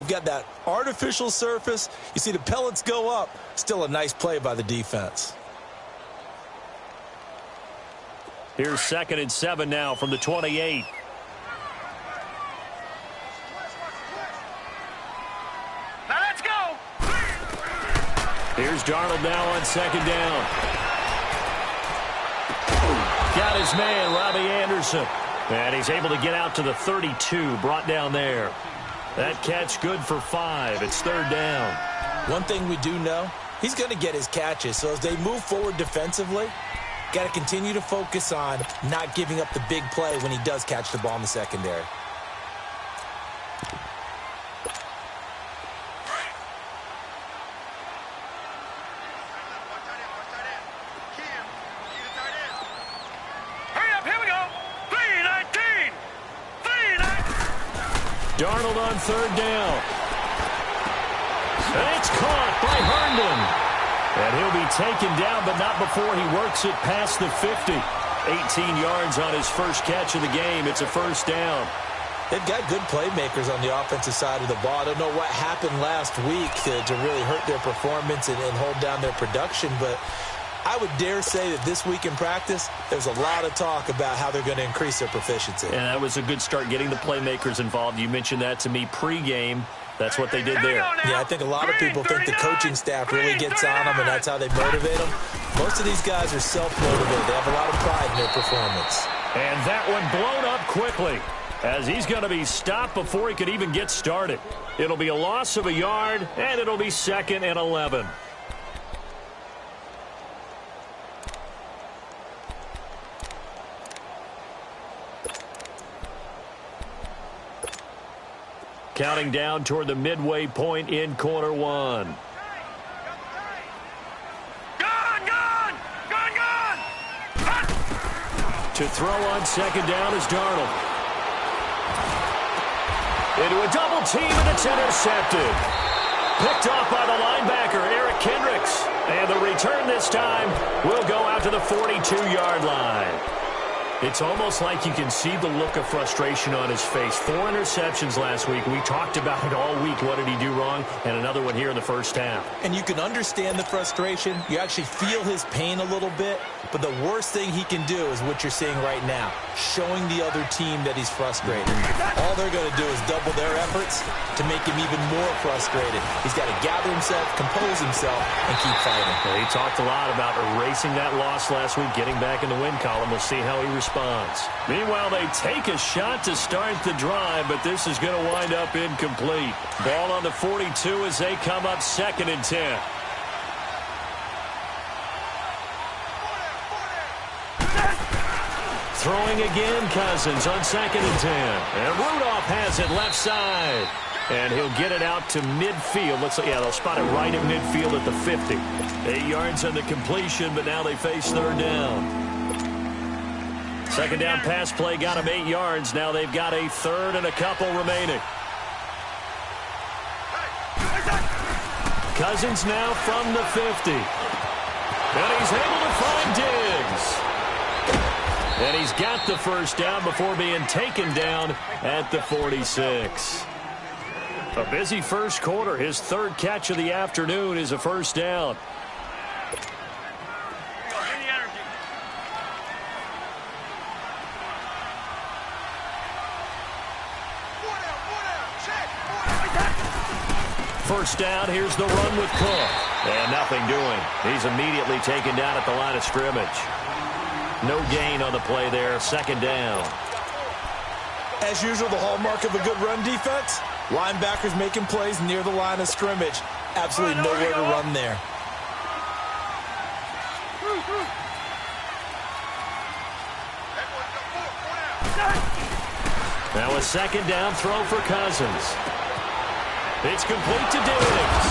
got that artificial surface. You see the pellets go up. Still a nice play by the defense. Here's 2nd and 7 now from the 28. Now let's go. Here's Darnold now on 2nd down. Got his man, Robbie Anderson. And he's able to get out to the 32, brought down there. That catch good for 5. It's 3rd down. One thing we do know, he's going to get his catches. So as they move forward defensively, got to continue to focus on not giving up the big play when he does catch the ball in the secondary. Darnold on 3rd down. And it's caught by Herndon. And he'll be taken down, but not before he works it past the 50. 18 yards on his first catch of the game. It's a 1st down. They've got good playmakers on the offensive side of the ball. I don't know what happened last week to really hurt their performance and hold down their production, but I would dare say that this week in practice, there's a lot of talk about how they're going to increase their proficiency. And that was a good start, getting the playmakers involved. You mentioned that to me pregame. That's what they did there. Yeah, I think a lot of people think the coaching staff really gets on them, and that's how they motivate them. Most of these guys are self-motivated. They have a lot of pride in their performance. And that one blown up quickly, as he's going to be stopped before he could even get started. It'll be a loss of a yard, and it'll be 2nd and 11. Counting down toward the midway point in quarter 1. Gone! Gone! Gone! Gone! To throw on 2nd down is Darnold. Into a double team, and it's intercepted. Picked off by the linebacker, Eric Kendricks. And the return this time will go out to the 42-yard line. It's almost like you can see the look of frustration on his face. 4 interceptions last week. We talked about it all week. What did he do wrong? And another one here in the first half. And you can understand the frustration. You actually feel his pain a little bit. But the worst thing he can do is what you're seeing right now, showing the other team that he's frustrated. All they're going to do is double their efforts to make him even more frustrated. He's got to gather himself, compose himself, and keep fighting. Well, he talked a lot about erasing that loss last week, getting back in the win column. We'll see how he responds. Meanwhile, they take a shot to start the drive, but this is going to wind up incomplete. Ball on the 42 as they come up 2nd and 10. Throwing again, Cousins on 2nd and 10. And Rudolph has it left side. And he'll get it out to midfield. They'll spot it right at midfield at the 50. 8 yards on the completion, but now they face 3rd down. 2nd down pass play got him 8 yards. Now they've got a 3rd and a couple remaining. Cousins now from the 50. And he's able to find Diggs. And he's got the 1st down before being taken down at the 46. A busy first quarter. His 3rd catch of the afternoon is a 1st down. First down, here's the run with Cook. And nothing doing. He's immediately taken down at the line of scrimmage. No gain on the play there, 2nd down. As usual, the hallmark of a good run defense, linebackers making plays near the line of scrimmage. Absolutely nowhere to run there. Now a 2nd down throw for Cousins. It's complete to Diggs.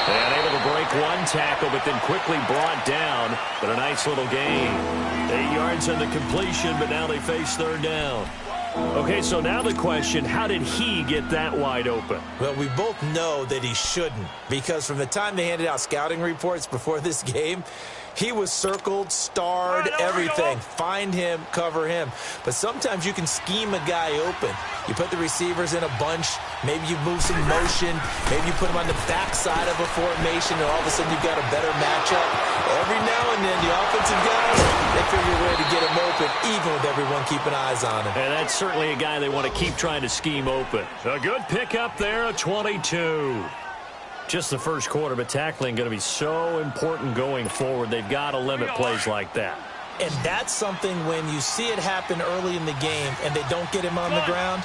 And able to break one tackle, but then quickly brought down. But a nice little gain. 8 yards on the completion, but now they face 3rd down. Okay, so now the question, how did he get that wide open? Well, we both know that he shouldn't, because from the time they handed out scouting reports before this game, He was circled, starred, everything. Find him, cover him. But sometimes you can scheme a guy open. You put the receivers in a bunch. Maybe you move some motion. Maybe you put them on the backside of a formation, and all of a sudden you've got a better matchup. Every now and then, the offensive guys, they figure a way to get him open, even with everyone keeping eyes on him. And that's certainly a guy they want to keep trying to scheme open. A good pickup there, a 22. Just the first quarter, but tackling going to be so important going forward. They've got to limit plays like that. And that's something when you see it happen early in the game and they don't get him on the ground,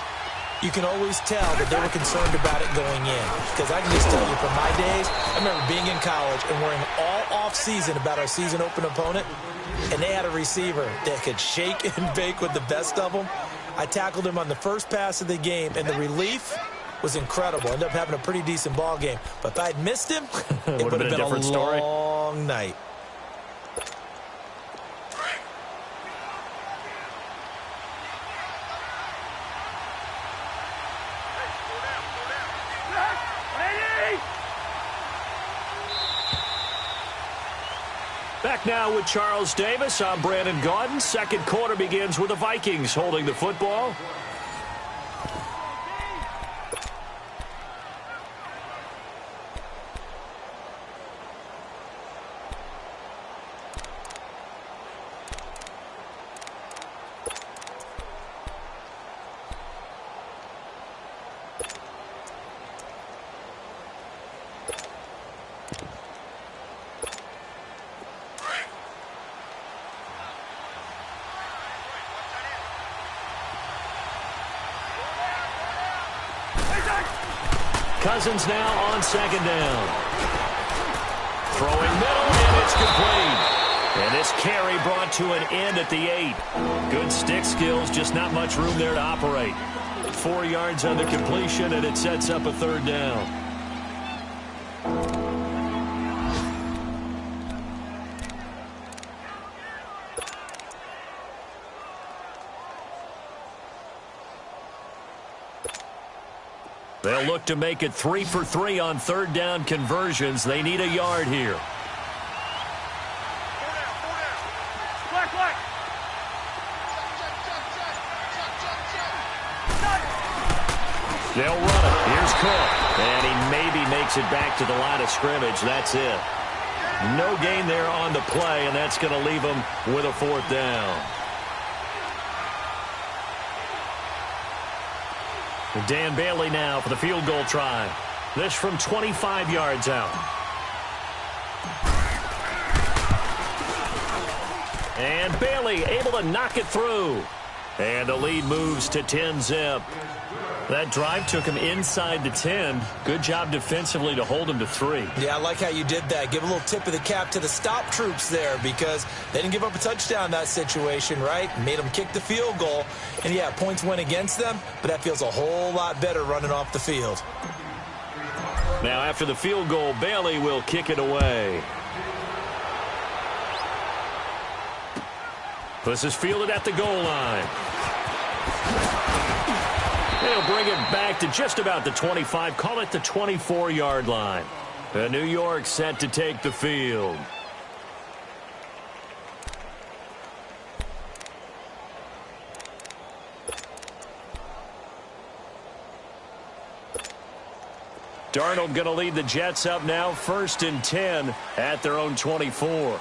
you can always tell that they were concerned about it going in. Because I can just tell you from my days, I remember being in college and worrying all off-season about our season open opponent, and they had a receiver that could shake and bake with the best of them. I tackled him on the first pass of the game, and the relief was incredible. Ended up having a pretty decent ball game. But if I'd missed him, it would have been a different story. Long night. Back now with Charles Davis. I'm Brandon Gaudin. Second quarter begins with the Vikings holding the football. Cousins now on second down. Throwing middle, and it's complete. And this carry brought to an end at the 8. Good stick skills, just not much room there to operate. 4 yards on the completion, and it sets up a third down. They'll look to make it 3 for 3 on third down conversions. They need a yard here. They'll run it. Here's Cook. And he maybe makes it back to the line of scrimmage. That's it. No gain there on the play, and that's going to leave them with a fourth down. Dan Bailey now for the field goal try. This from 25 yards out. And Bailey able to knock it through. And the lead moves to 10-zip. That drive took him inside the 10. Good job defensively to hold him to 3. Yeah, I like how you did that. Give a little tip of the cap to the stop troops there because they didn't give up a touchdown in that situation, right? Made them kick the field goal. And, yeah, points went against them, but that feels a whole lot better running off the field. Now, after the field goal, Bailey will kick it away. This is fielded at the goal line. They'll bring it back to just about the 25, call it the 24-yard line. And New York set to take the field. Darnold going to lead the Jets up now, 1st and 10 at their own 24.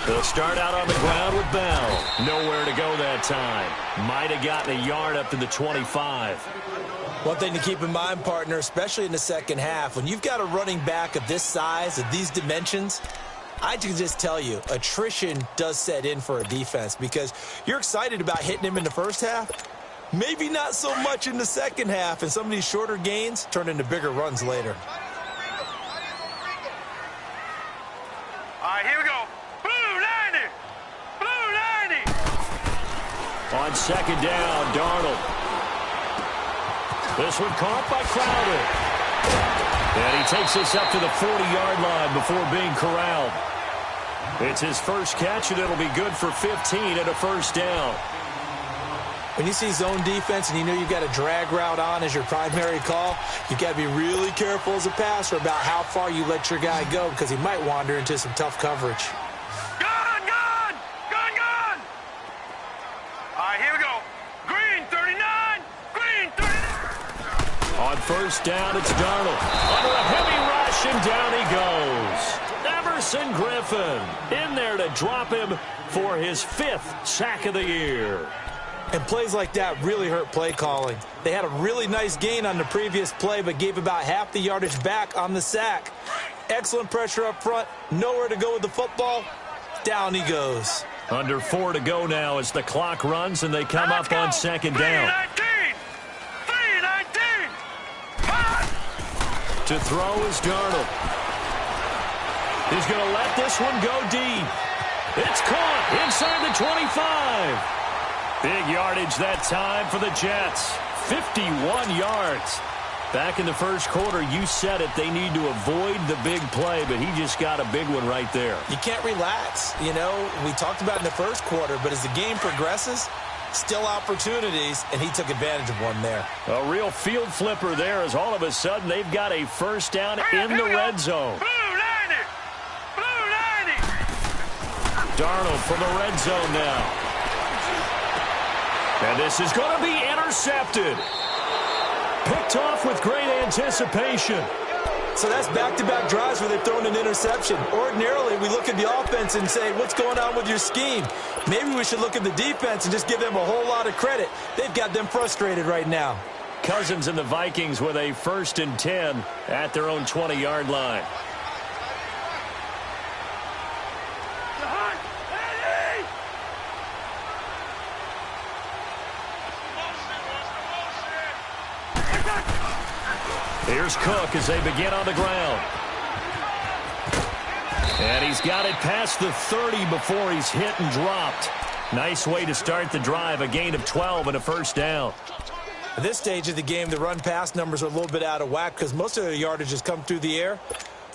They'll start out on the ground with Bell. Nowhere to go that time. Might have gotten a yard up to the 25. One thing to keep in mind, partner, especially in the second half, when you've got a running back of this size, of these dimensions, I can just tell you, attrition does set in for a defense because you're excited about hitting him in the first half. Maybe not so much in the second half, and some of these shorter gains turn into bigger runs later. All right, here we go. Blue 90! Blue 90! On second down, Darnold. This one caught by Crowder. And he takes this up to the 40-yard line before being corralled. It's his first catch, and it'll be good for 15 and a first down. When you see zone defense and you know you've got a drag route on as your primary call, you've got to be really careful as a passer about how far you let your guy go because he might wander into some tough coverage. Gun, gun! Gun, gun! All right, here we go. Green, 39. Green, 39. On first down, it's Darnold. Under a heavy rush, and down he goes. Everson Griffin in there to drop him for his 5th sack of the year. And plays like that really hurt play calling. They had a really nice gain on the previous play, but gave about half the yardage back on the sack. Excellent pressure up front. Nowhere to go with the football. Down he goes. Under 4 to go now as the clock runs and they come up on second down. 3-19. To throw is Darnold. He's going to let this one go deep. It's caught inside the 25. Big yardage that time for the Jets. 51 yards. Back in the first quarter, you said it, they need to avoid the big play, but he just got a big one right there. You can't relax. You know, we talked about in the first quarter, but as the game progresses, still opportunities, and he took advantage of one there. A real field flipper there as all of a sudden they've got a first down in the red zone. Blue 90. Blue 90. Darnold from the red zone now. And this is going to be intercepted. Picked off with great anticipation. So that's back-to-back drives where they've thrown an interception. Ordinarily, we look at the offense and say, what's going on with your scheme? Maybe we should look at the defense and just give them a whole lot of credit. They've got them frustrated right now. Cousins and the Vikings with a 1st and 10 at their own 20-yard line. Here's Cook as they begin on the ground. And he's got it past the 30 before he's hit and dropped. Nice way to start the drive, a gain of 12 and a first down. At this stage of the game, the run-pass numbers are a little bit out of whack because most of the yardage has come through the air.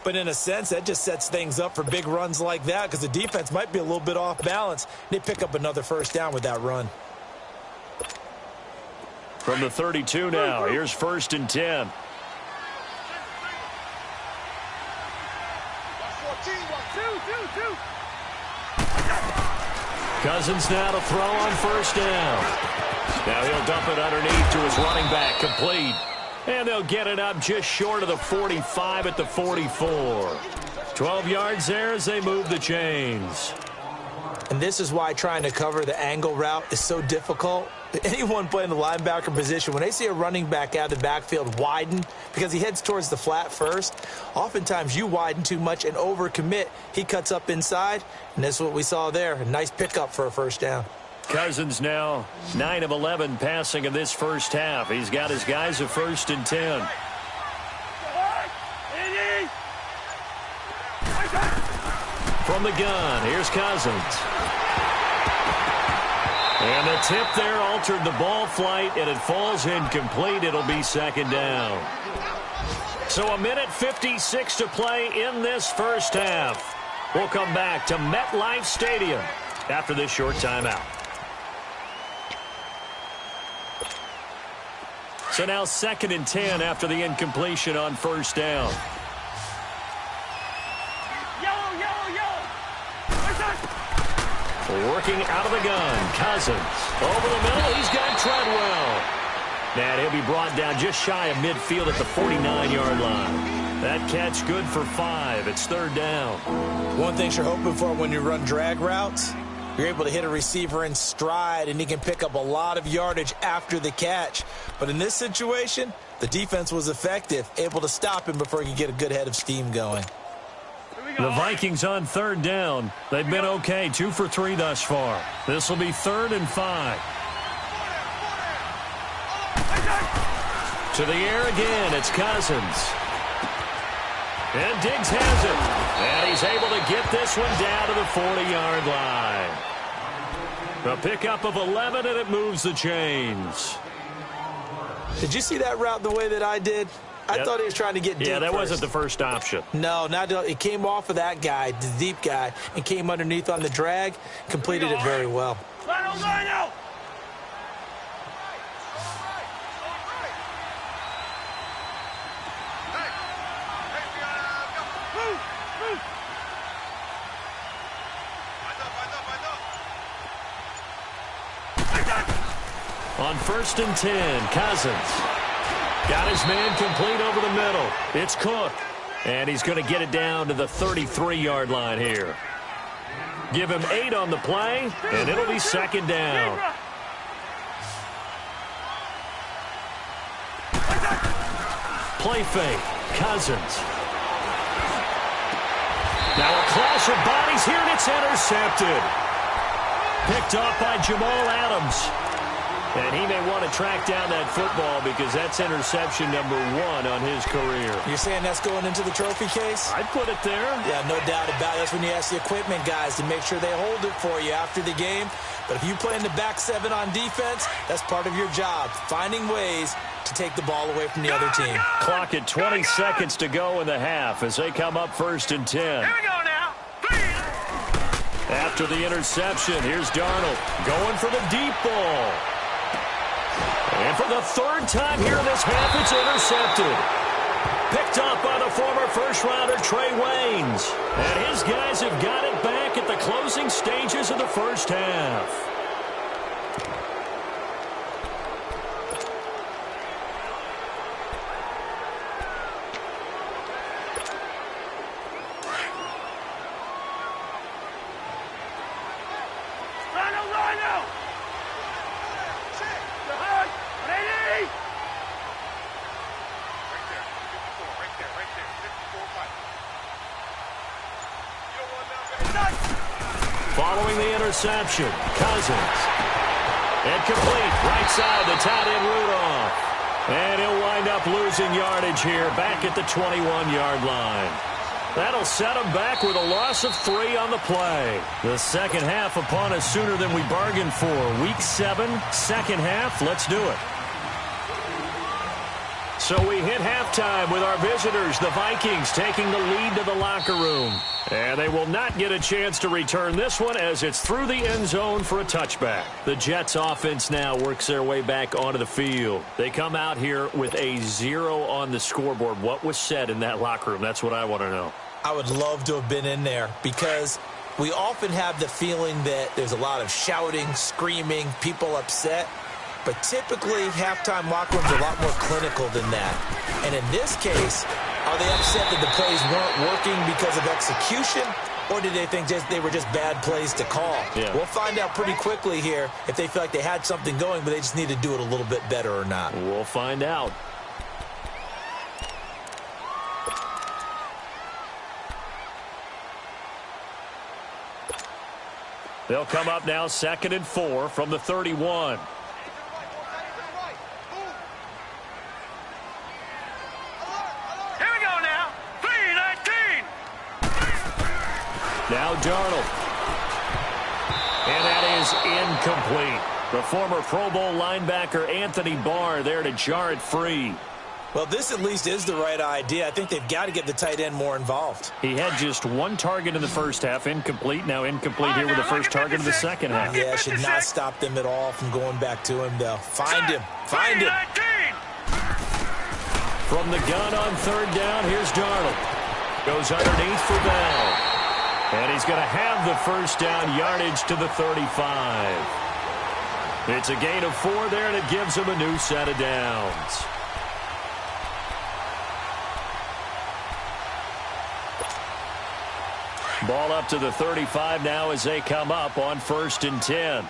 But in a sense, that just sets things up for big runs like that because the defense might be a little bit off balance. They pick up another first down with that run. From the 32 now, here's 1st and 10. Cousins now to throw on first down. Now he'll dump it underneath to his running back, complete. And they'll get it up just short of the 45 at the 44. 12 yards there as they move the chains. And this is why trying to cover the angle route is so difficult. Anyone playing the linebacker position, when they see a running back out of the backfield widen because he heads towards the flat first, oftentimes you widen too much and overcommit. He cuts up inside, and that's what we saw there. A nice pickup for a first down. Cousins now 9 of 11 passing in this first half. He's got his guys a 1st and 10. From the gun, here's Cousins. And the tip there altered the ball flight, and it falls incomplete. It'll be second down. So 1:56 to play in this first half. We'll come back to MetLife Stadium after this short timeout. So now 2nd and 10 after the incompletion on first down. Working out of the gun, Cousins. Over the middle, he's got Treadwell. And he'll be brought down just shy of midfield at the 49-yard line. That catch good for 5. It's 3rd down. One thing you're hoping for when you run drag routes, you're able to hit a receiver in stride, and he can pick up a lot of yardage after the catch. But in this situation, the defense was effective, able to stop him before he could get a good head of steam going. The Vikings on 3rd down. They've been okay, 2 for 3 thus far. This will be 3rd and 5. To the air again, it's Cousins. And Diggs has it. And he's able to get this one down to the 40-yard line. A pickup of 11, and it moves the chains. Did you see that route the way that I did? I thought he was trying to get deep. Yeah, that first. wasn't the first option. No, it came off of that guy, the deep guy, and came underneath on the drag, completed it very well. on 1st and 10. Cousins got his man complete over the middle. It's Cook. And he's going to get it down to the 33-yard line here. Give him 8 on the play, and it'll be 2nd down. Play fake. Cousins. Now a clash of bodies here, and it's intercepted. Picked off by Jamal Adams. And he may want to track down that football because that's interception number 1 on his career. You're saying that's going into the trophy case? I'd put it there. Yeah, no doubt about it. That's when you ask the equipment guys to make sure they hold it for you after the game. But if you play in the back 7 on defense, that's part of your job, finding ways to take the ball away from the other team. Clock at 20 seconds to go in the half as they come up 1st and 10. Here we go now. After the interception, here's Darnold going for the deep ball. And for the 3rd time here in this half, it's intercepted. Picked off by the former first-rounder Trey Waynes. And his guys have got it back at the closing stages of the first half. Following the interception, Cousins. Incomplete, right side, the tight end Rudolph. And he'll wind up losing yardage here, back at the 21-yard line. That'll set him back with a loss of 3 on the play. The second half upon us sooner than we bargained for. Week 7, second half, let's do it. So we hit halftime with our visitors, the Vikings, taking the lead to the locker room. And they will not get a chance to return this one as it's through the end zone for a touchback. The Jets offense now works their way back onto the field. They come out here with a 0 on the scoreboard. What was said in that locker room? That's what I want to know. I would love to have been in there because we often have the feeling that there's a lot of shouting, screaming, people upset. But typically, halftime locker rooms are a lot more clinical than that. And in this case, are they upset that the plays weren't working because of execution? Or did they think they were just bad plays to call? Yeah. We'll find out pretty quickly here if they feel like they had something going, but they just need to do it a little bit better or not. We'll find out. They'll come up now 2nd and 4 from the 31. Now Darnold. And that is incomplete. The former Pro Bowl linebacker Anthony Barr there to jar it free. Well, this at least is the right idea. I think they've got to get the tight end more involved. He had just 1 target in the first half, incomplete. Now incomplete here with the first target of the second half. Yeah, should not stop them at all from going back to him, though. Find him. Find him. From the gun on 3rd down, here's Darnold. Goes underneath for Bell. And he's going to have the first down yardage to the 35. It's a gain of 4 there, and it gives him a new set of downs. Ball up to the 35 now as they come up on 1st and 10. All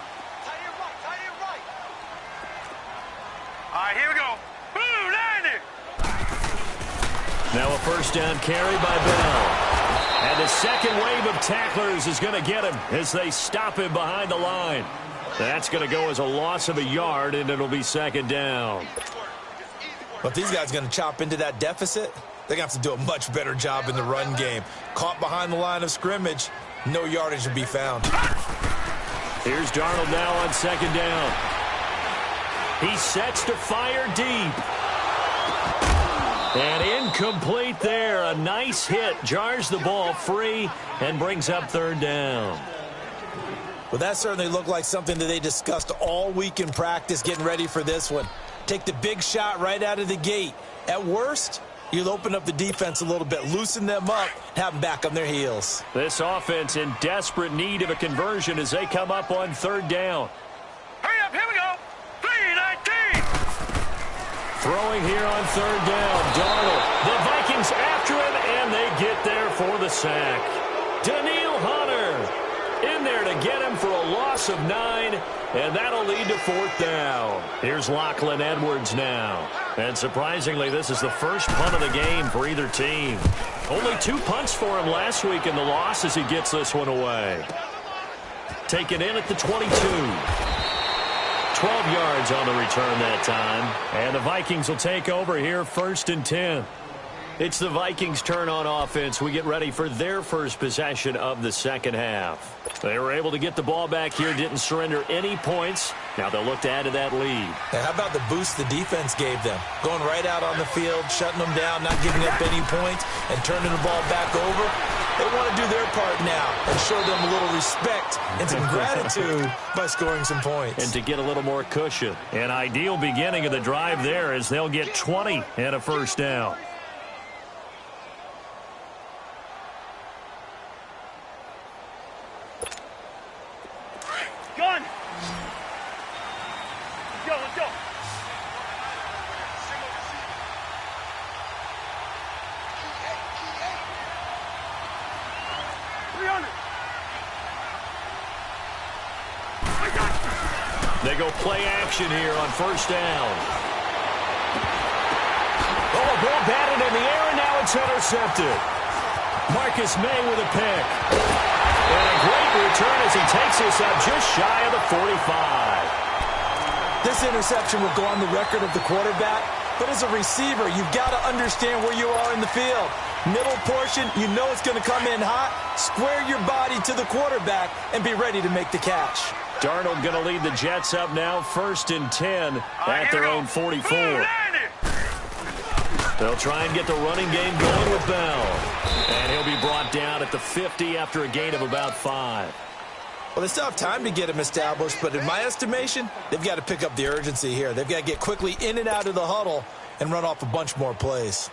right, here we go. Blue 90. Now a first down carry by Bell. And the second wave of tacklers is going to get him as they stop him behind the line. That's going to go as a loss of a yard, and it'll be 2nd down. But these guys are going to chop into that deficit. They're going to have to do a much better job in the run game. Caught behind the line of scrimmage, no yardage will be found. Here's Darnold now on 2nd down. He sets to fire deep. And incomplete there. A nice hit. Jars the ball free and brings up 3rd down. Well, that certainly looked like something that they discussed all week in practice getting ready for this one. Take the big shot right out of the gate. At worst, you'll open up the defense a little bit, loosen them up, have them back on their heels. This offense in desperate need of a conversion as they come up on 3rd down. Hurry up, here we go. 3-19. Throwing here on third down, Darnold. The Vikings after him, and they get there for the sack. Daniil Hunter in there to get him for a loss of 9, and that'll lead to fourth down. Here's Lachlan Edwards now. And surprisingly, this is the first punt of the game for either team. Only 2 punts for him last week in the loss as he gets this one away. Taken in at the 22. 12 yards on the return that time. And the Vikings will take over here, 1st and 10. It's the Vikings' turn on offense. We get ready for their first possession of the second half. They were able to get the ball back here, didn't surrender any points. Now they'll look to add to that lead. Now, how about the boost the defense gave them? Going right out on the field, shutting them down, not giving up any points, and turning the ball back over. They want to do their part now and show them a little respect and some gratitude by scoring some points. And to get a little more cushion. An ideal beginning of the drive there as they'll get 20 and a first down. Gun! Let's go. 300. They go play action here on first down. Oh, a ball batted in the air, and now it's intercepted. Marcus May with a pick. And a great return as he takes this up just shy of the 45. This interception will go on the record of the quarterback, but as a receiver, you've got to understand where you are in the field. Middle portion, you know it's going to come in hot. Square your body to the quarterback and be ready to make the catch. Darnold going to lead the Jets up now, 1st and 10 at their own 44. They'll try and get the running game going with Bell. And he'll be brought down at the 50 after a gain of about 5. Well, they still have time to get him established, but in my estimation, they've got to pick up the urgency here. They've got to get quickly in and out of the huddle and run off a bunch more plays.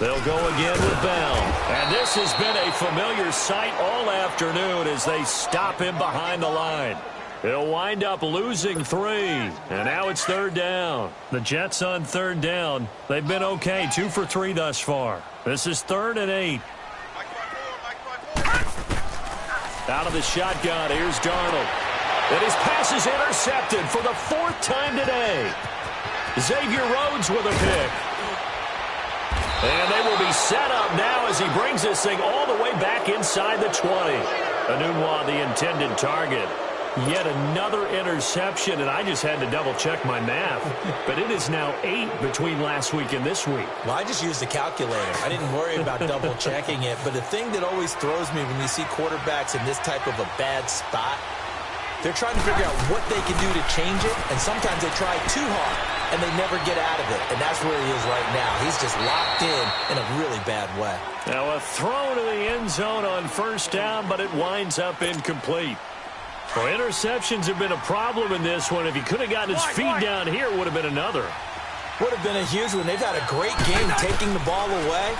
They'll go again with Bell. And this has been a familiar sight all afternoon as they stop him behind the line. He'll wind up losing 3. And now it's third down. The Jets on third down. They've been okay, 2 for 3 thus far. This is 3rd and 8. Out of the shotgun, here's Darnold. And his pass is intercepted for the 4th time today. Xavier Rhodes with a pick. And they will be set up now as he brings this thing all the way back inside the 20. Anunwa, the intended target. Yet another interception, and I just had to double-check my math. But it is now 8 between last week and this week. Well, I just used a calculator. I didn't worry about double-checking it. But the thing that always throws me when you see quarterbacks in this type of a bad spot, they're trying to figure out what they can do to change it, and sometimes they try too hard, and they never get out of it. And that's where he is right now. He's just locked in a really bad way. Now a throw to the end zone on first down, but it winds up incomplete. Well, interceptions have been a problem in this one. If he could have gotten his feet down here, it would have been another. Would have been a huge one. They've had a great game taking the ball away.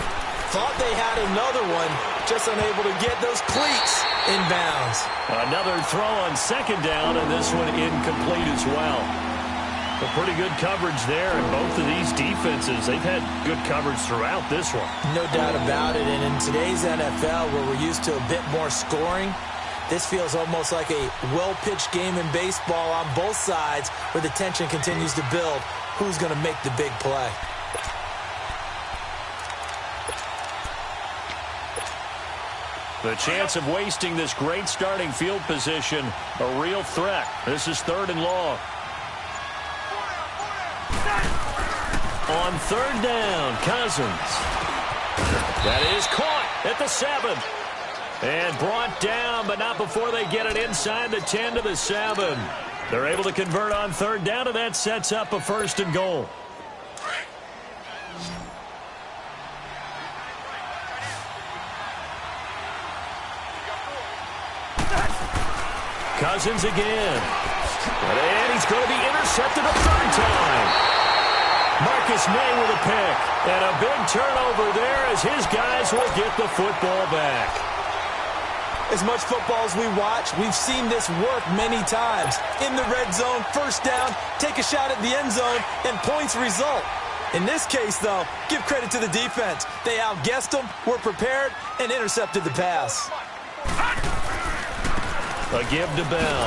Thought they had another one, just unable to get those cleats inbounds. Another throw on second down, and this one incomplete as well. A pretty good coverage there, and both of these defenses, they've had good coverage throughout this one. No doubt about it, and in today's NFL, where we're used to a bit more scoring, this feels almost like a well-pitched game in baseball on both sides where the tension continues to build. Who's going to make the big play? The chance of wasting this great starting field position, a real threat. This is 3rd and long. On third down, Cousins. That is caught at the 7. And brought down, but not before they get it inside the 10 to the 7. They're able to convert on third down, and that sets up a 1st and goal. Cousins again. And he's going to be intercepted a 3rd time. Marcus Marcus May with a pick. And a big turnover there as his guys will get the football back. As much football as we watch, we've seen this work many times. In the red zone, first down, take a shot at the end zone, and points result. In this case, though, give credit to the defense. They outguessed them, were prepared, and intercepted the pass. A give to Bell.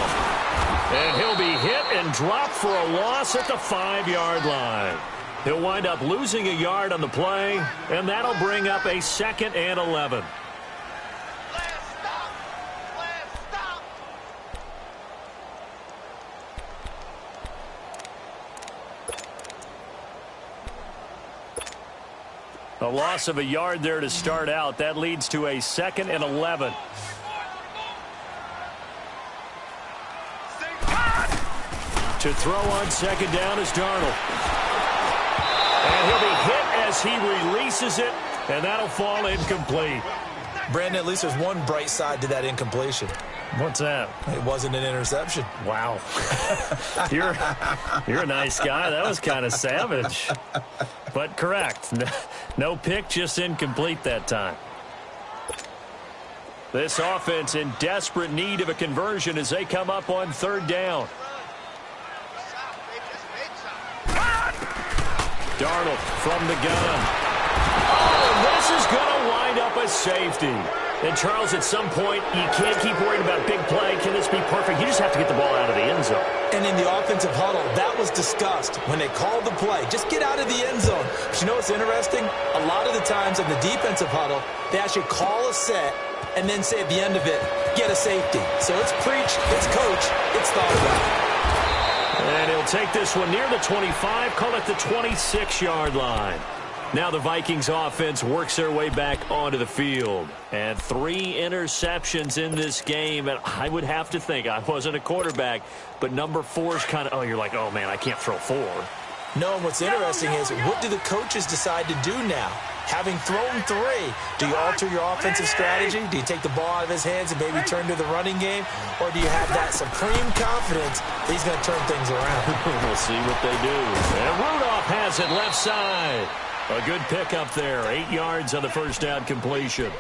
And he'll be hit and dropped for a loss at the 5-yard line. He'll wind up losing a yard on the play, and that'll bring up a 2nd and 11. A loss of a yard there to start out. That leads to a 2nd and 11. To throw on 2nd down is Darnold. And he'll be hit as he releases it, and that'll fall incomplete. Brandon, at least there's one bright side to that incompletion. What's that? It wasn't an interception. Wow. You're a nice guy. That was kind of savage. But correct. No pick, just incomplete that time. This offense in desperate need of a conversion as they come up on 3rd down. Darnold from the gun. Oh, this is going to wind up a safety. And, Charles, at some point, you can't keep worrying about big play. Can this be perfect? You just have to get the ball out of the end zone. And in the offensive huddle, that was discussed when they called the play. Just get out of the end zone. But you know what's interesting? A lot of the times in the defensive huddle, they actually call a set and then say at the end of it, get a safety. So it's preach, it's coach, it's thought about. And he'll take this one near the 25, call it the 26-yard line. Now the Vikings offense works their way back onto the field. And 3 interceptions in this game. And I would have to think, I wasn't a quarterback, but number 4 is kind of, oh, you're like, oh, man, I can't throw 4. No, and what's interesting is, what do the coaches decide to do now? Having thrown 3, do you alter your offensive strategy? Do you take the ball out of his hands and maybe turn to the running game? Or do you have that supreme confidence that he's going to turn things around? We'll see what they do. And Rudolph has it left side. A good pickup there. 8 yards on the first down completion.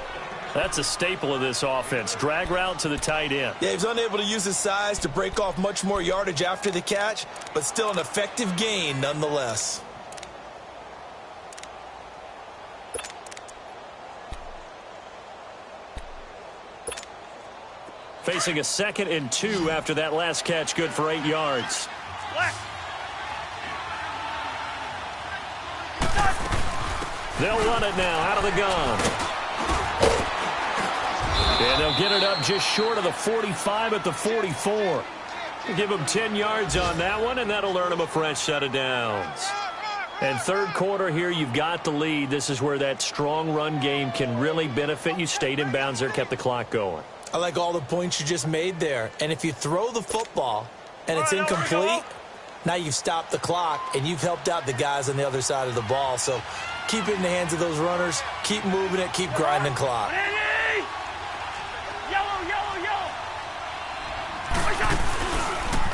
That's a staple of this offense. Drag route to the tight end. Yeah, he was unable to use his size to break off much more yardage after the catch, but still an effective gain nonetheless. Facing a 2nd and 2 after that last catch, good for 8 yards. They'll run it now out of the gun. And they'll get it up just short of the 45 at the 44. Give them 10 yards on that one, and that'll earn them a fresh set of downs. And 3rd quarter here, you've got the lead. This is where that strong run game can really benefit you. Stayed in bounds there, kept the clock going. I like all the points you just made there. And if you throw the football and it's incomplete, now you've stopped the clock and you've helped out the guys on the other side of the ball. So keep it in the hands of those runners. Keep moving it. Keep grinding clock.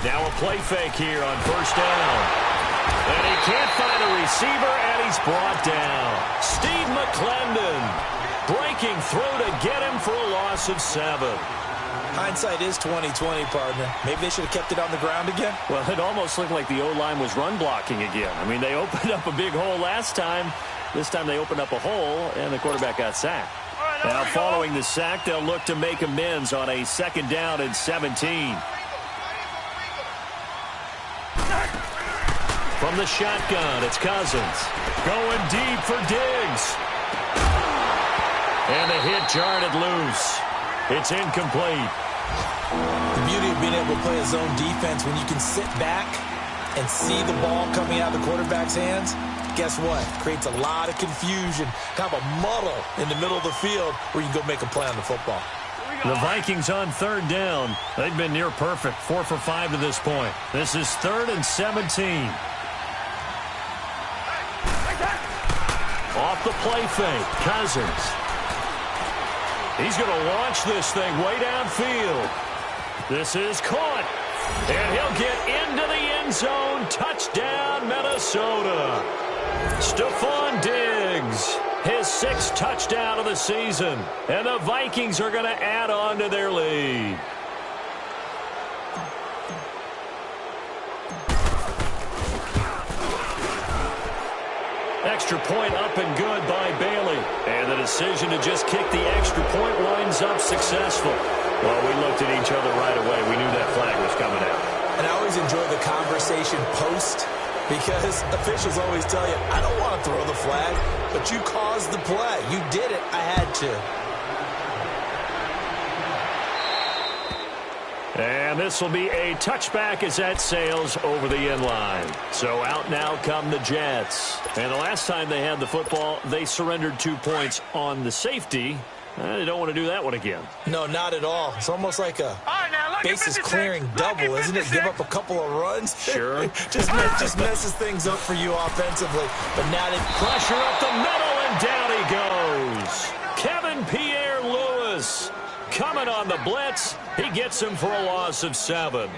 Now a play fake here on first down. And he can't find a receiver, and he's brought down. Steve McClendon breaking through to get him for a loss of 7. Hindsight is 20/20, partner. Maybe they should have kept it on the ground again. Well, it almost looked like the O-line was run blocking again. I mean, they opened up a big hole last time. This time they opened up a hole, and the quarterback got sacked. Now, following the sack, they'll look to make amends on a 2nd down and 17. From the shotgun, it's Cousins. Going deep for Diggs. And the hit jarred it loose. It's incomplete. The beauty of being able to play a zone defense when you can sit back and see the ball coming out of the quarterback's hands, guess what? Creates a lot of confusion, kind of a muddle in the middle of the field where you can go make a play on the football. The Vikings on 3rd down. They've been near perfect, 4 for 5 to this point. This is 3rd and 17. Off the play fake, Cousins. He's going to launch this thing way downfield. This is caught. And he'll get into the end zone. Touchdown, Minnesota. Stephon Diggs, his 6th touchdown of the season. And the Vikings are going to add on to their lead. Extra point up and good by Bailey. And the decision to just kick the extra point winds up successful. Well, we looked at each other right away. We knew that flag was coming out. And I always enjoy the conversation post, because officials always tell you, I don't want to throw the flag, but you caused the play. You did it. I had to. And this will be a touchback as that sails over the end line. So out now come the Jets. And the last time they had the football, they surrendered 2 points on the safety. They don't want to do that one again. No, not at all. It's almost like a bases clearing double, isn't it? Give up a couple of runs. Sure. just messes things up for you offensively. But now they pressure up the middle, and down he goes. Kevin Pierre-Louis coming on the blitz. He gets him for a loss of 7.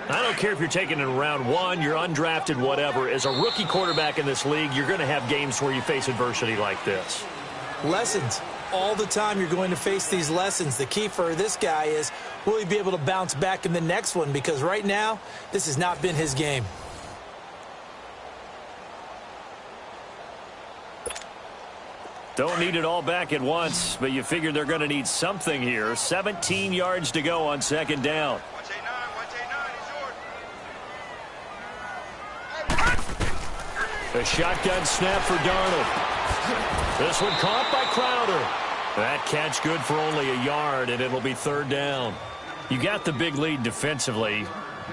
I don't care if you're taking it in round 1, you're undrafted, whatever. As a rookie quarterback in this league, you're going to have games where you face adversity like this. Lessons. All the time you're going to face these lessons. The key for this guy is, will he be able to bounce back in the next one? Because right now, this has not been his game. Don't need it all back at once, but you figure they're going to need something here. 17 yards to go on 2nd down. A shotgun snap for Darnold. This one caught by Crowder. That catch good for only a yard, and it'll be 3rd down. You got the big lead defensively.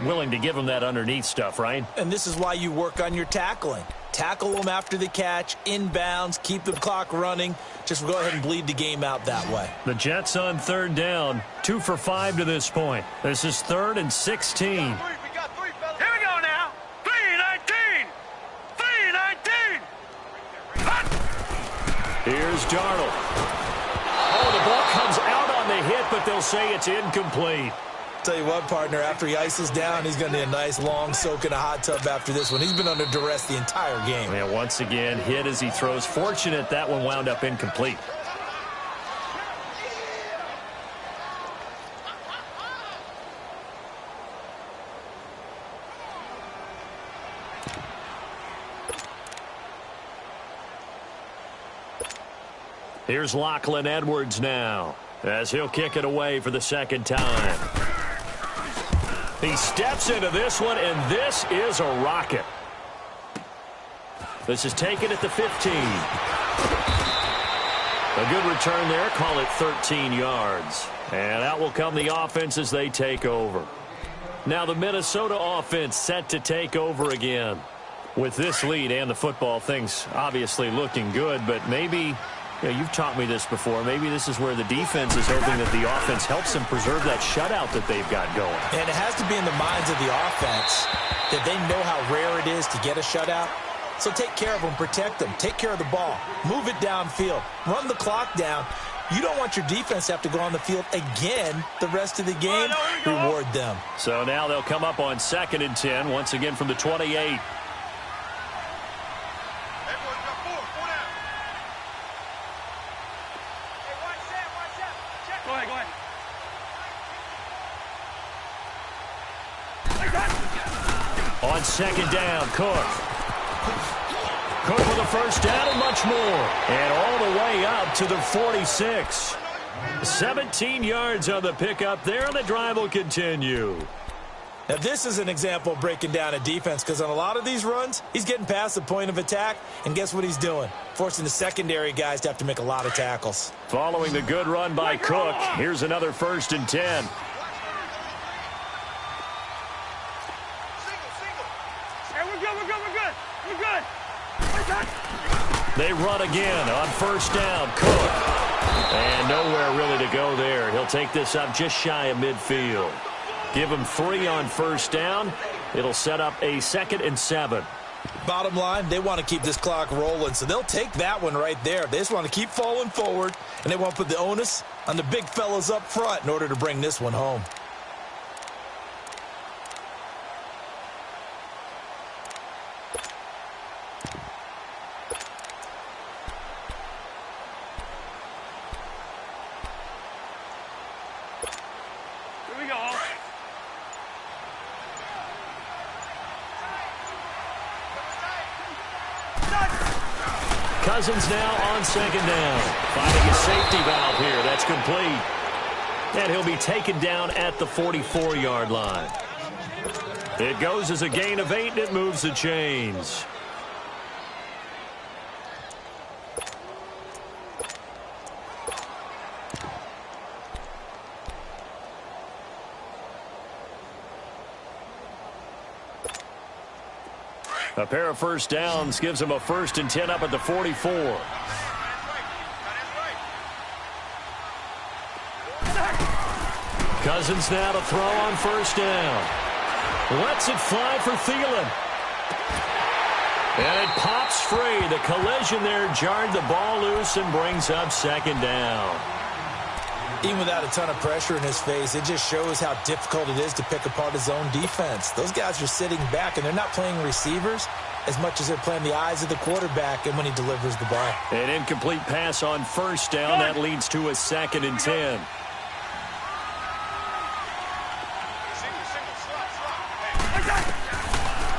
Willing to give them that underneath stuff, right? And this is why you work on your tackling. Tackle them after the catch, inbounds, keep the clock running. Just go ahead and bleed the game out that way. The Jets on 3rd down, 2 for 5 to this point. This is 3rd and 16. Here we go now. 3-19. 3-19. Here's Darnold. Oh, the ball comes out on the hit, but they'll say it's incomplete. Tell you what, partner, after he ices down, he's going to need a nice long soak in a hot tub after this one. He's been under duress the entire game. And once again, hit as he throws. Fortunate that one wound up incomplete. Here's Lachlan Edwards now, as he'll kick it away for the 2nd time. He steps into this one, and this is a rocket. This is taken at the 15. A good return there. Call it 13 yards. And out will come the offense as they take over. Now the Minnesota offense set to take over again. With this lead and the football, things obviously looking good, but maybe... you've taught me this before. Maybe this is where the defense is hoping that the offense helps them preserve that shutout that they've got going. And it has to be in the minds of the offense that they know how rare it is to get a shutout. So take care of them, protect them, take care of the ball, move it downfield, run the clock down. You don't want your defense to have to go on the field again the rest of the game. Reward them. So now they'll come up on 2nd and 10, once again from the 28. On 2nd down, Cook. Cook with a 1st down and much more. And all the way up to the 46. 17 yards on the pickup there, and the drive will continue. Now, this is an example of breaking down a defense, because on a lot of these runs, he's getting past the point of attack, and guess what he's doing? Forcing the secondary guys to have to make a lot of tackles. Following the good run by Cook, here's another 1st and 10. They run again on 1st down. Cook. And nowhere really to go there. He'll take this up just shy of midfield. Give him 3 on 1st down. It'll set up a 2nd and 7. Bottom line, they want to keep this clock rolling, so they'll take that one right there. They just want to keep falling forward, and they want to put the onus on the big fellas up front in order to bring this one home. Cousins now on second down. Finding a safety valve here. That's complete. And he'll be taken down at the 44-yard line. It goes as a gain of 8, and it moves the chains. A pair of first downs gives him a 1st and 10 up at the 44. Cousins now to throw on first down. Lets it fly for Thielen. And it pops free. The collision there jarred the ball loose and brings up second down. Even without a ton of pressure in his face, it just shows how difficult it is to pick apart his own defense. Those guys are sitting back, and they're not playing receivers as much as they're playing the eyes of the quarterback and when he delivers the ball. An incomplete pass on first down. That leads to a 2nd and 10.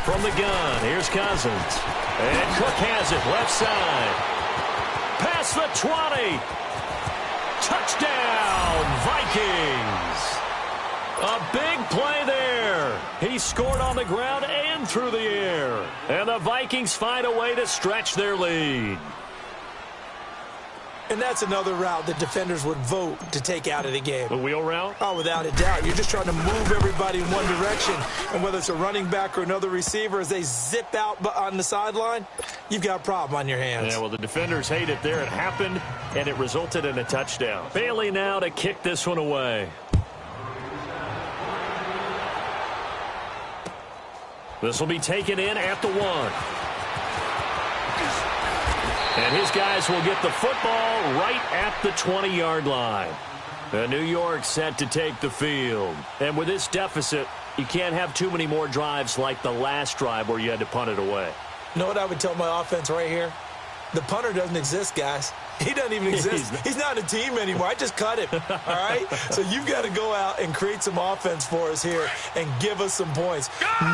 From the gun, here's Cousins. And Cook has it left side. Past the 20. Touchdown, Vikings. A big play there. He scored on the ground and through the air. And the Vikings find a way to stretch their lead. And that's another route that defenders would vote to take out of the game. The wheel route? Oh, without a doubt. You're just trying to move everybody in one direction. And whether it's a running back or another receiver, as they zip out on the sideline, you've got a problem on your hands. Yeah, well, the defenders hate it there. It happened, and it resulted in a touchdown. Bailey now to kick this one away. This will be taken in at the 1. And his guys will get the football right at the 20-yard line. The New York set to take the field. And with this deficit, you can't have too many more drives like the last drive where you had to punt it away. You know what I would tell my offense right here? The punter doesn't exist, guys. He doesn't even exist. He's not a team anymore. I just cut him, all right? So you've got to go out and create some offense for us here and give us some points.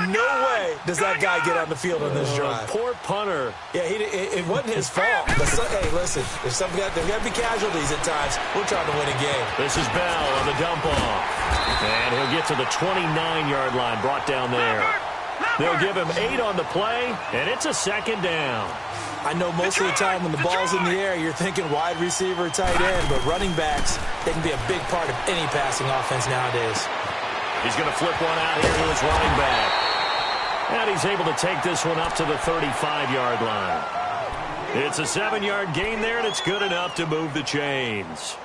No way does that guy get on the field on this drive. Poor punter. Yeah, it wasn't his fault. But hey, listen, there's got to be casualties at times. We're trying to win a game. This is Bell on the dump off. And he'll get to the 29-yard line, brought down there. They'll give him 8 on the play, and it's a 2nd down. I know most of the time when the ball's in the air, you're thinking wide receiver, tight end, but running backs, they can be a big part of any passing offense nowadays. He's going to flip one out here to his running back. And he's able to take this one up to the 35-yard line. It's a 7-yard gain there, and it's good enough to move the chains.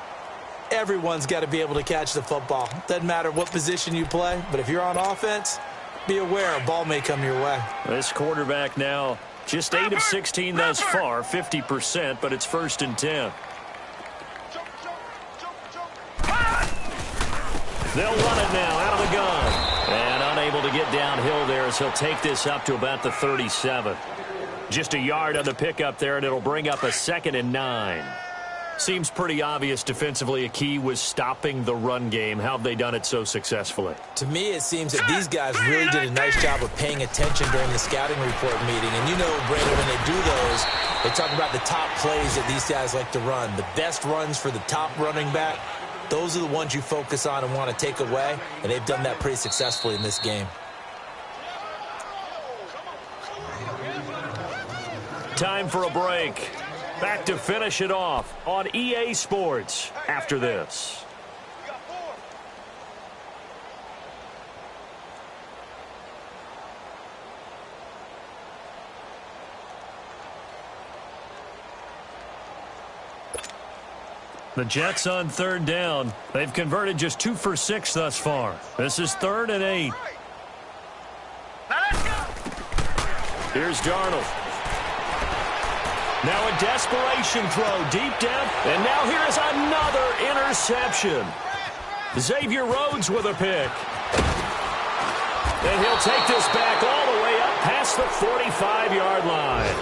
Everyone's got to be able to catch the football. Doesn't matter what position you play, but if you're on offense, be aware a ball may come your way. This quarterback now just 8 of 16 thus far, 50%, but it's 1st and 10. They'll run it now out of the gun. And unable to get downhill there as he'll take this up to about the 37. Just a yard on the pickup there, and it'll bring up a 2nd and 9. Seems pretty obvious defensively a key was stopping the run game. How have they done it so successfully? To me, it seems that these guys really did a nice job of paying attention during the scouting report meeting. And you know, Brandon, when they do those, they talk about the top plays that these guys like to run. The best runs for the top running back, those are the ones you focus on and want to take away. And they've done that pretty successfully in this game. Time for a break. Back to finish it off on EA Sports after this. The Jets on 3rd down. They've converted just 2 for 6 thus far. This is 3rd and 8. Here's Darnold. Now a desperation throw deep down, and now here is another interception. Xavier Rhodes with a pick. And he'll take this back all the way up past the 45-yard line.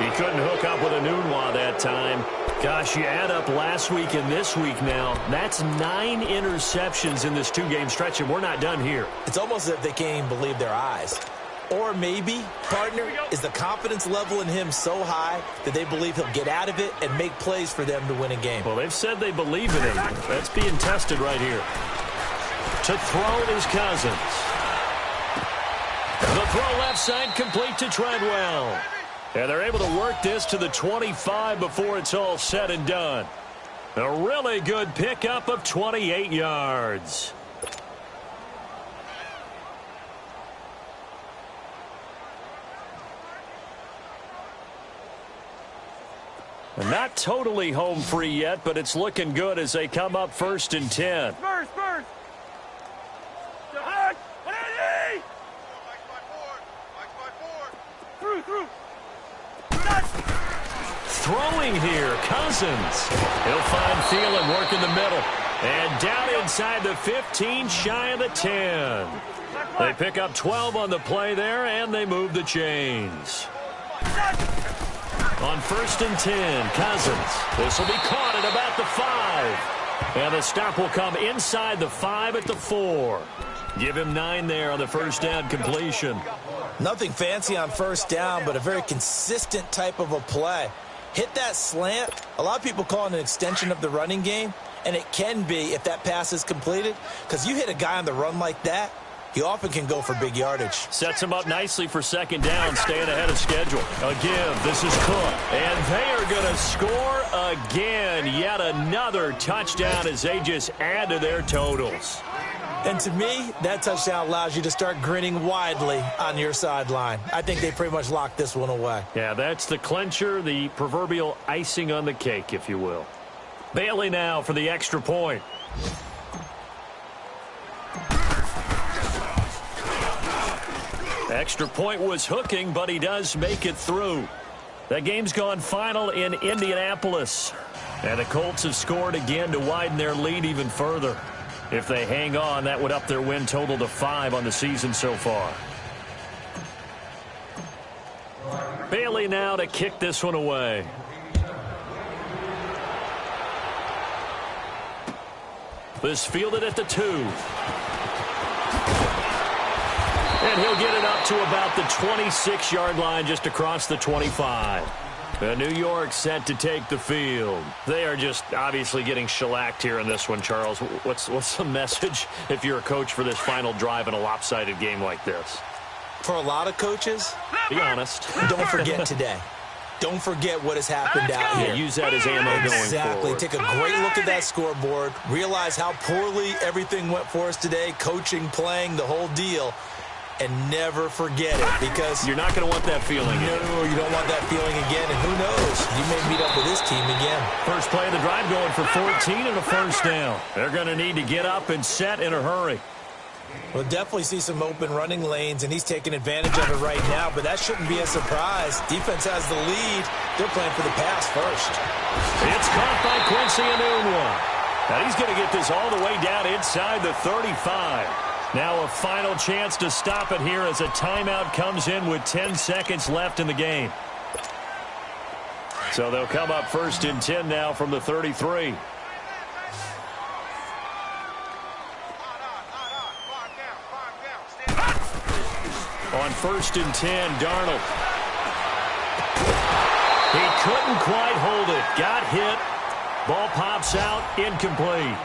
He couldn't hook up with a Nunwa that time. Gosh, you add up last week and this week now, that's 9 interceptions in this 2-game stretch, and we're not done here. It's almost as if they can't even believe their eyes. Or maybe, partner, is the confidence level in him so high that they believe he'll get out of it and make plays for them to win a game. Well, they've said they believe in him. That's being tested right here. To throw is Cousins. The throw left side complete to Treadwell. And they're able to work this to the 25 before it's all said and done. A really good pickup of 28 yards. Not totally home free yet, but it's looking good as they come up 1st and 10. Spurs. Through. Throwing here, Cousins. He'll find Thielen working the middle. And down inside the 15, shy of the 10. They pick up 12 on the play there, and they move the chains. On 1st and 10, Cousins. This will be caught at about the 5. And the stop will come inside the 5 at the 4. Give him 9 there on the first down completion. Nothing fancy on first down, but a very consistent type of a play. Hit that slant. A lot of people call it an extension of the running game, and it can be if that pass is completed, because you hit a guy on the run like that, he often can go for big yardage. Sets him up nicely for second down, staying ahead of schedule. Again, this is Cook. And they are going to score again. Yet another touchdown as they just add to their totals. And to me, that touchdown allows you to start grinning widely on your sideline. I think they pretty much locked this one away. Yeah, that's the clincher, the proverbial icing on the cake, if you will. Bailey now for the extra point. Extra point was hooking, but he does make it through. That game's gone final in Indianapolis. And the Colts have scored again to widen their lead even further. If they hang on, that would up their win total to 5 on the season so far. Bailey now to kick this one away. This fielded at the 2. And he'll get it up to about the 26-yard line just across the 25. New York set to take the field. They are just obviously getting shellacked here in this one, Charles. What's the message if you're a coach for this final drive in a lopsided game like this? For a lot of coaches, be honest. Don't forget today. Don't forget what has happened out here. Yeah, use that as ammo going forward. Exactly. Take a great look at that scoreboard. Realize how poorly everything went for us today. Coaching, playing, the whole deal. And never forget it, because you're not going to want that feeling again. No, you don't want that feeling again, and who knows? You may meet up with this team again. First play of the drive going for 14 and a first down. They're going to need to get up and set in a hurry. We'll definitely see some open running lanes, and he's taking advantage of it right now, but that shouldn't be a surprise. Defense has the lead. They're playing for the pass first. It's caught by Quincy Enunwa. Now he's going to get this all the way down inside the 35. Now a final chance to stop it here as a timeout comes in with 10 seconds left in the game. So they'll come up 1st and 10 now from the 33. On 1st and 10, Darnold. He couldn't quite hold it. Got hit. Ball pops out. Incomplete.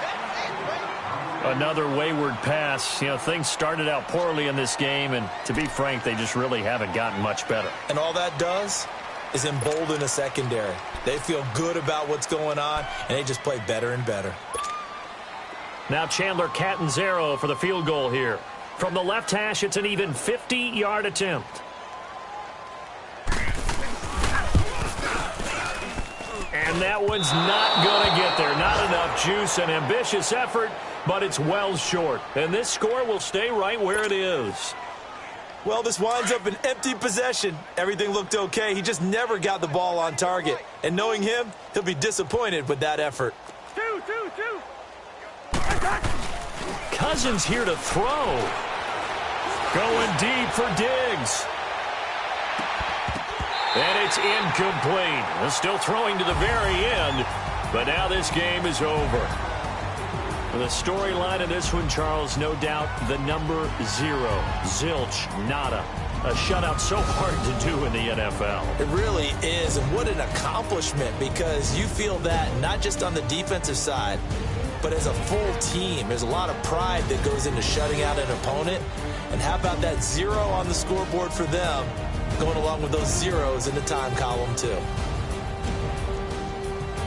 Another wayward pass. You know, things started out poorly in this game, and to be frank, they just really haven't gotten much better. And all that does is embolden a secondary. They feel good about what's going on, and they just play better and better. Now Chandler Catanzaro for the field goal here. From the left hash, it's an even 50-yard attempt. And that one's not going to get there. Not enough juice. An ambitious effort, but it's well short. And this score will stay right where it is. Well, this winds up an empty possession. Everything looked okay. He just never got the ball on target. And knowing him, he'll be disappointed with that effort. Two. Cousins here to throw. Going deep for Diggs. And it's incomplete. Still throwing to the very end, but now this game is over. The storyline of this one, Charles, no doubt the number 0. Zilch, nada. A shutout so hard to do in the NFL. It really is, and what an accomplishment, because you feel that not just on the defensive side, but as a full team. There's a lot of pride that goes into shutting out an opponent. And how about that 0 on the scoreboard for them, going along with those zeros in the time column too.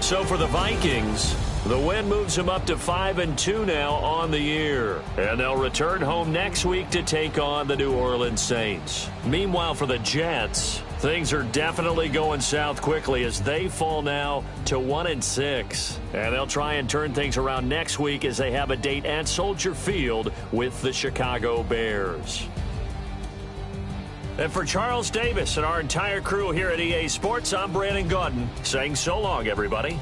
So for the Vikings, the win moves them up to 5-2 now on the year. And they'll return home next week to take on the New Orleans Saints. Meanwhile, for the Jets, things are definitely going south quickly as they fall now to 1-6. And they'll try and turn things around next week as they have a date at Soldier Field with the Chicago Bears. And for Charles Davis and our entire crew here at EA Sports, I'm Brandon Gaudin saying so long, everybody.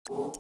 you.